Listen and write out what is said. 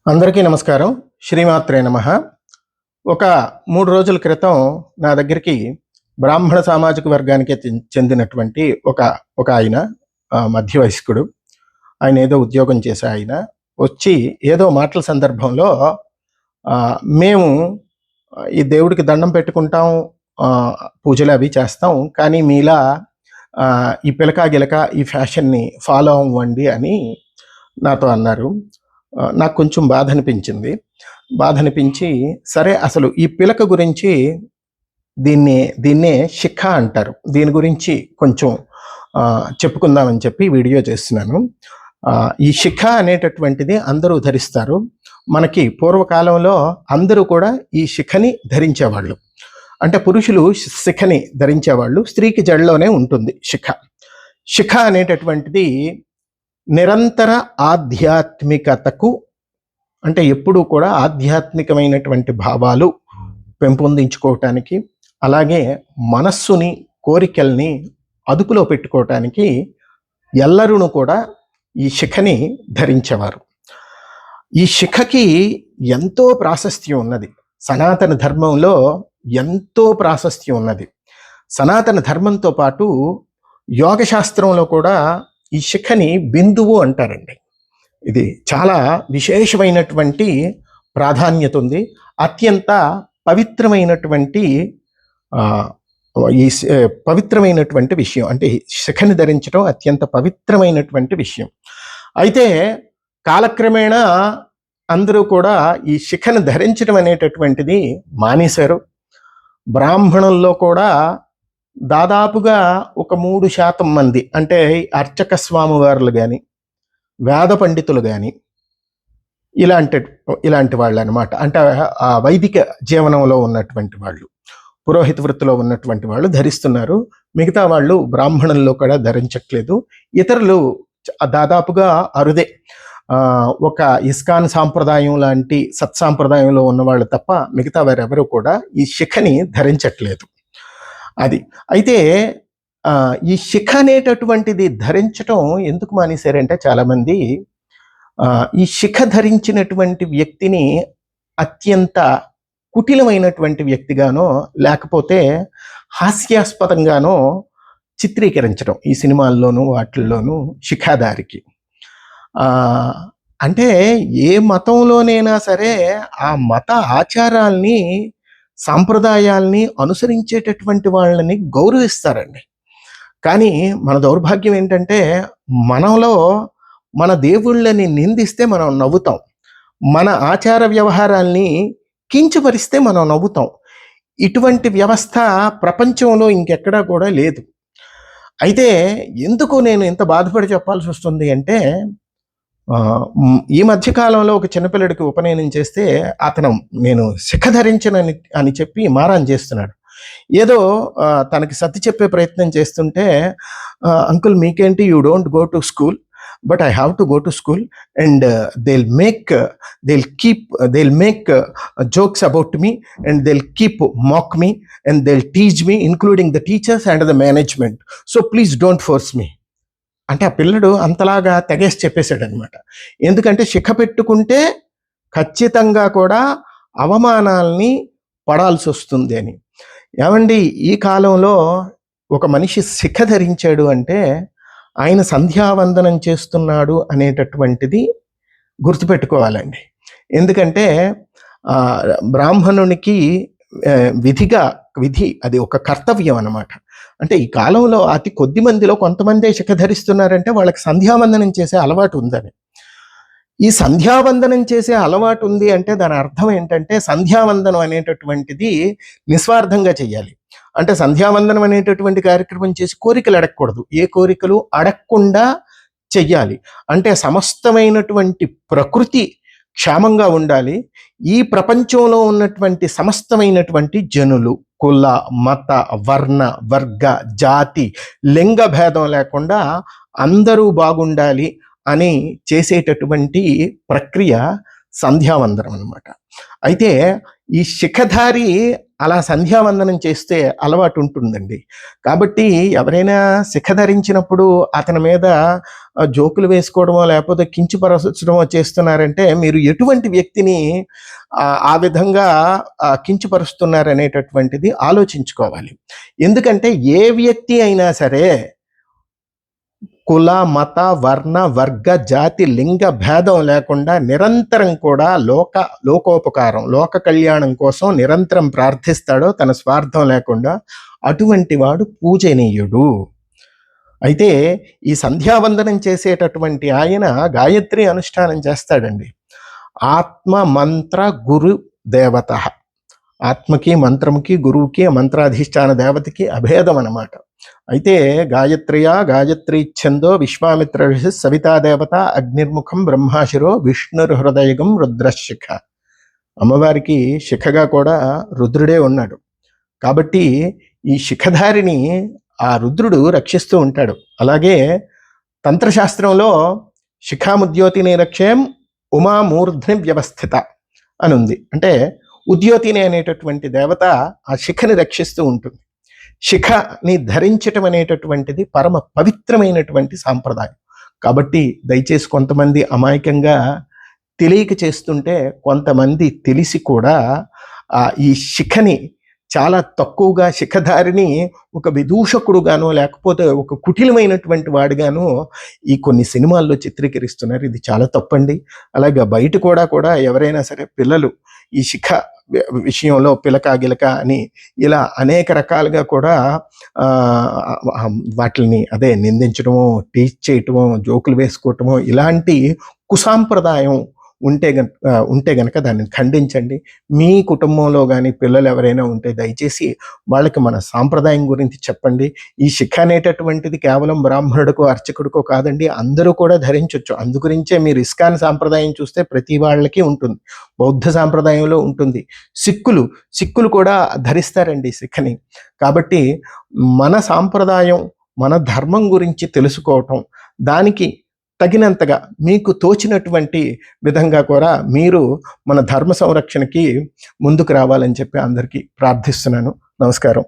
అందరికీ నమస్కారం. శ్రీమాత్రే నమః. ఒక 3 రోజుల క్రితం నా దగ్గరికి బ్రాహ్మణ సామాజిక వర్గానికే చెందినటువంటి ఒక ఆయన, మధ్య వయస్కుడు. ఆయన ఏదో ఉద్యోగం చేసే ఆయన వచ్చి ఏదో మాటల సందర్భంలో మేము ఈ దేవుడికి దండం పెట్టుకుంటాం, పూజలు అవి చేస్తాం, కానీ మీలా ఈ పిలక గిలక ఈ ఫ్యాషన్ని ఫాలో అవ్వండి అని నాతో అన్నారు. నాకు కొంచెం బాధ అనిపించి సరే అసలు ఈ పిలక గురించి దీన్నే శిఖ అంటారు, దీని గురించి కొంచెం చెప్పుకుందామని చెప్పి వీడియో చేస్తున్నాను. ఈ శిఖ అనేటటువంటిది అందరూ ధరిస్తారు. మనకి పూర్వకాలంలో అందరూ కూడా ఈ శిఖని ధరించేవాళ్ళు. అంటే పురుషులు శిఖని ధరించేవాళ్ళు, స్త్రీకి జడలోనే ఉంటుంది శిఖ అనేటటువంటిది నిరంతర ఆధ్యాత్మికతకు, అంటే ఎప్పుడూ కూడా ఆధ్యాత్మికమైనటువంటి భావాలు పెంపొందించుకోవటానికి, అలాగే మనస్సుని కోరికల్ని అదుపులో పెట్టుకోవటానికి ఎల్లరూ కూడా ఈ శిఖని ధరించేవారు. ఈ శిఖకి ఎంతో ప్రాశస్త్యం ఉన్నది. సనాతన ధర్మంలో ఎంతో ప్రాశస్త్యం ఉన్నది. సనాతన ధర్మంతో పాటు యోగశాస్త్రంలో కూడా ఈ శిఖని బిందువు అంటారండి. ఇది చాలా విశేషమైనటువంటి ప్రాధాన్యత ఉంది. అత్యంత పవిత్రమైనటువంటి పవిత్రమైనటువంటి విషయం, అంటే శిఖని ధరించడం అత్యంత పవిత్రమైనటువంటి విషయం. అయితే కాలక్రమేణా అందరూ కూడా ఈ శిఖను ధరించడం అనేటటువంటిది మానేశారు. బ్రాహ్మణుల్లో కూడా దాదాపుగా ఒక 3% మంది, అంటే అర్చక స్వామివార్లు కానీ, వేద పండితులు కానీ, ఇలాంటి వాళ్ళు అనమాట. అంటే ఆ వైదిక జీవనంలో ఉన్నటువంటి వాళ్ళు, పురోహిత వృత్తిలో ఉన్నటువంటి వాళ్ళు ధరిస్తున్నారు. మిగతా వాళ్ళు బ్రాహ్మణుల్లో కూడా ధరించట్లేదు. ఇతరులు దాదాపుగా అరుదే. ఒక ఇస్కాన్ సాంప్రదాయం లాంటి సత్సాంప్రదాయంలో ఉన్నవాళ్ళు తప్ప మిగతా వారెవరూ కూడా ఈ శిఖని ధరించట్లేదు. అది అయితే ఈ శిఖ అనేటటువంటిది ధరించటం ఎందుకు మానేశారంటే చాలామంది ఈ శిఖ ధరించినటువంటి వ్యక్తిని అత్యంత కుటిలమైనటువంటి వ్యక్తిగానో లేకపోతే హాస్యాస్పదంగానో చిత్రీకరించడం ఈ సినిమాల్లోనూ వాటిల్లోనూ శిఖాధారికి. అంటే ఏ మతంలోనైనా సరే ఆ మత ఆచారాల్ని, సాంప్రదాయాల్ని అనుసరించేటటువంటి వాళ్ళని గౌరవిస్తారండి. కానీ మన దౌర్భాగ్యం ఏంటంటే మనలో మన దేవుళ్ళని నిందిస్తే మనం నవ్వుతాం, మన ఆచార వ్యవహారాల్ని కించపరిస్తే మనం నవ్వుతాం. ఇటువంటి వ్యవస్థ ప్రపంచంలో ఇంకెక్కడా కూడా లేదు. అయితే ఎందుకు నేను ఇంత బాధపడి చెప్పాల్సి వస్తుంది అంటే, ఈ మధ్యకాలంలో ఒక చిన్నపిల్లడికి ఉపనయనం చేస్తే అతను నేను శిఖ ధరించనని అని చెప్పి మారాన్ చేస్తున్నాడు. ఏదో తనకి సర్ది చెప్పే ప్రయత్నం చేస్తుంటే, అంకుల్ మీకేంటి, you don't go to school but I have to go to school and they'll make jokes about me and they'll keep mock me and they'll teach me including the teachers and the management, so please don't force me. అంటే ఆ పిల్లడు అంతలాగా తెగేసి చెప్పేశాడు అనమాట. ఎందుకంటే శిఖ పెట్టుకుంటే ఖచ్చితంగా కూడా అవమానాల్ని పడాల్సి వస్తుంది అని. ఏమండి, ఈ కాలంలో ఒక మనిషి శిఖ ధరించాడు అంటే ఆయన సంధ్యావందనం చేస్తున్నాడు అనేటటువంటిది గుర్తుపెట్టుకోవాలండి. ఎందుకంటే బ్రాహ్మణునికి విధి అది ఒక కర్తవ్యం అన్నమాట. అంటే ఈ కాలంలో అతి కొద్ది మందిలో కొంతమందే శిఖ ధరిస్తున్నారంటే వాళ్ళకి సంధ్యావందనం చేసే అలవాటు ఉందని. ఈ సంధ్యావందనం చేసే అలవాటు ఉంది అంటే దాని అర్థం ఏంటంటే సంధ్యావందనం అనేటటువంటిది నిస్వార్థంగా చెయ్యాలి. అంటే సంధ్యావందనం అనేటటువంటి కార్యక్రమం చేసి కోరికలు అడగకూడదు, ఏ కోరికలు అడగకుండా చెయ్యాలి. అంటే సమస్తమైనటువంటి ప్రకృతి క్షేమంగా ఉండాలి. ఈ ప్రపంచంలో ఉన్నటువంటి సమస్తమైనటువంటి జనులు, కుల, మత, వర్ణ, వర్గ, జాతి, లింగ భేదం లేకుండా అందరూ బాగుండాలి అని చేసేటటువంటి ప్రక్రియ సంధ్యావందనం అనమాట. అయితే ఈ శిఖధారి అలా సంధ్యావందనం చేస్తే అలవాటు ఉంటుందండి. కాబట్టి ఎవరైనా శిఖ ధరించినప్పుడు అతని మీద జోకులు వేసుకోవడమో లేకపోతే కించపరచడమో చేస్తున్నారంటే మీరు ఎటువంటి వ్యక్తిని ఆ విధంగా కించపరుస్తున్నారనేటటువంటిది ఆలోచించుకోవాలి. ఎందుకంటే ఏ వ్యక్తి అయినా సరే కుల, మత, వర్ణ, వర్గ, జాతి, లింగ భేదం లేకుండా నిరంతరం కూడా లోకోపకారం, లోక కళ్యాణం కోసం నిరంతరం ప్రార్థిస్తాడో తన స్వార్థం లేకుండా, అటువంటి వాడు పూజనీయుడు. అయితే ఈ సంధ్యావందనం చేసేటటువంటి ఆయన గాయత్రి అనుష్ఠానం చేస్తాడండి. ఆత్మ మంత్ర గురు దేవత, ఆత్మకి మంత్రముకి గురువుకి మంత్రాధిష్టాన దేవతకి అభేదం అన్నమాట. అయితే గాయత్రీ ఛందో విశ్వామిత్ర సవితాదేవత అగ్నిర్ముఖం బ్రహ్మాశిరో విష్ణుర్ హృదయగం రుద్రశిఖ. అమ్మవారికి శిఖగా కూడా రుద్రుడే ఉన్నాడు. కాబట్టి ఈ శిఖధారిని ఆ రుద్రుడు రక్షిస్తూ ఉంటాడు. అలాగే తంత్రశాస్త్రంలో శిఖాముద్యోతిని రక్షేం ఉమామూర్ధ్ని వ్యవస్థిత అని ఉంది. అంటే ఉద్యోతిని అనేటటువంటి దేవత ఆ శిఖని రక్షిస్తూ ఉంటుంది. శిఖని ధరించటం అనేటటువంటిది పరమ పవిత్రమైనటువంటి సాంప్రదాయం. కాబట్టి దయచేసి కొంతమంది అమాయకంగా తెలియక చేస్తుంటే, కొంతమంది తెలిసి కూడా ఈ శిఖని చాలా తక్కువగా శిఖధారిని ఒక విదూషకుడుగానో లేకపోతే ఒక కుటిలమైనటువంటి వాడిగానో ఈ కొన్ని సినిమాల్లో చిత్రీకరిస్తున్నారు. ఇది చాలా తప్పండి. అలాగే బయట కూడా ఎవరైనా సరే పిల్లలు ఈ శిఖ విషయంలో పిలక గిలక అని ఇలా అనేక రకాలుగా కూడా వాటిని నిందించడమో, టీచ్ చేయటమో, జోకులు వేసుకోవటమో ఇలాంటి కుసాంప్రదాయం ఉంటే గనక దాన్ని ఖండించండి. మీ కుటుంబంలో కానీ పిల్లలు ఎవరైనా ఉంటే దయచేసి వాళ్ళకి మన సాంప్రదాయం గురించి చెప్పండి. ఈ శిఖ అనేటటువంటిది కేవలం బ్రాహ్మణుడికో అర్చకుడికో కాదండి, అందరూ కూడా ధరించవచ్చు. అందుగురించే మీరు ఇస్కాన్ సాంప్రదాయం చూస్తే ప్రతి వాళ్ళకి ఉంటుంది, బౌద్ధ సాంప్రదాయంలో ఉంటుంది, సిక్కులు కూడా ధరిస్తారండి శిఖని. కాబట్టి మన సాంప్రదాయం, మన ధర్మం గురించి తెలుసుకోవటం, దానికి తగినంతగా మీకు తోచినటువంటి విధంగా కూడా మీరు మన ధర్మ సంరక్షణకి ముందుకు రావాలని చెప్పి అందరికీ ప్రార్థిస్తున్నాను. నమస్కారం.